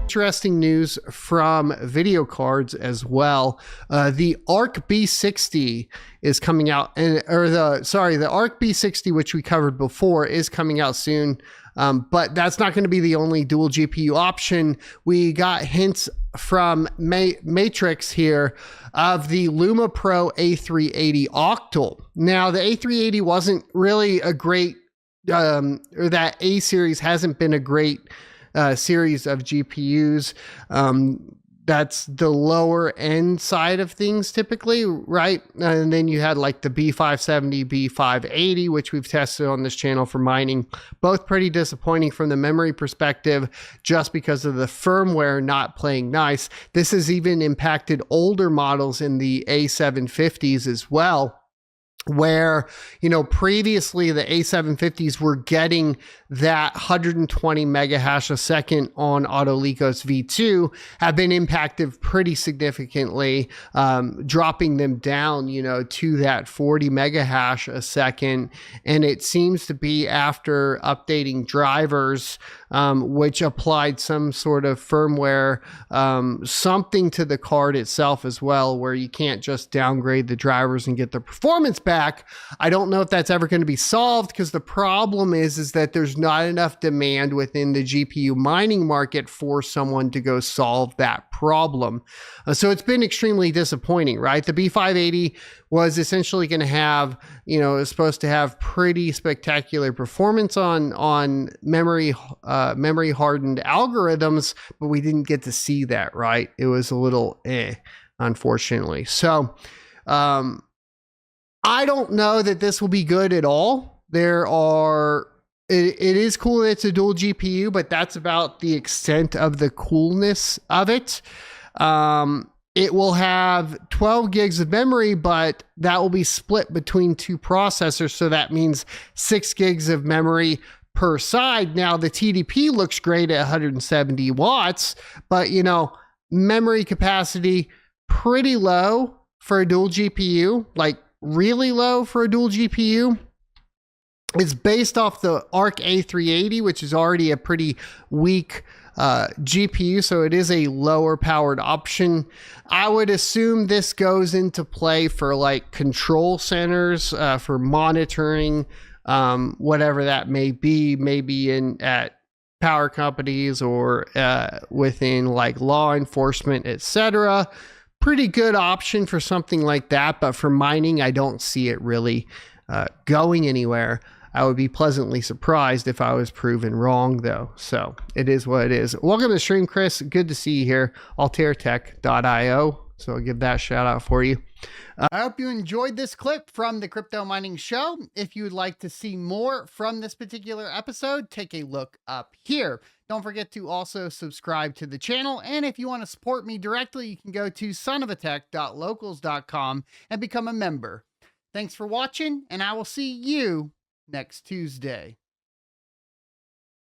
Interesting news from video cards as well. The ARC B60 is coming out, the ARC B60, which we covered before, is coming out soon. But that's not going to be the only dual GPU option. We got hints from Matrix here of the Luma Pro A380 Octal. Now, the A380 wasn't really a great, or that A series hasn't been a great series of GPUs. That's the lower end side of things typically, right? And then you had like the B570, B580, which we've tested on this channel for mining. Both pretty disappointing from the memory perspective, just because of the firmware not playing nice. This has even impacted older models in the A750s as well, where, you know, previously the A750s were getting that 120 mega hash a second on Autolicos V2, have been impacted pretty significantly, dropping them down, you know, to that 40 mega hash a second. And it seems to be after updating drivers, which applied some sort of firmware, something to the card itself as well, where you can't just downgrade the drivers and get the performance back. I don't know if that's ever going to be solved, because the problem is that there's not enough demand within the GPU mining market for someone to go solve that problem. So it's been extremely disappointing, right? The B580 was essentially going to have, you know, is supposed to have pretty spectacular performance on memory hardened algorithms, but we didn't get to see that, right? It was a little unfortunately. So, I don't know that this will be good at all. It is cool that it's a dual GPU, but that's about the extent of the coolness of it. It will have 12 gigs of memory, but that will be split between two processors. So that means 6 gigs of memory per side. Now the TDP looks great at 170 watts, but you know, memory capacity pretty low for a dual GPU, like really low for a dual GPU. It's based off the ARC A380, which is already a pretty weak GPU, so it is a lower powered option. I would assume this goes into play for like control centers, for monitoring, whatever that may be, maybe at power companies or within like law enforcement, etc. Pretty good option for something like that, but for mining, I don't see it really going anywhere. I would be pleasantly surprised if I was proven wrong, though. So it is what it is. Welcome to the stream, Chris. Good to see you here. AltairTech.io. So I'll give that shout out for you. I hope you enjoyed this clip from the Crypto Mining Show. If you would like to see more from this particular episode, take a look up here. Don't forget to also subscribe to the channel. And if you want to support me directly, you can go to sonofatech.locals.com and become a member. Thanks for watching, and I will see you next Tuesday.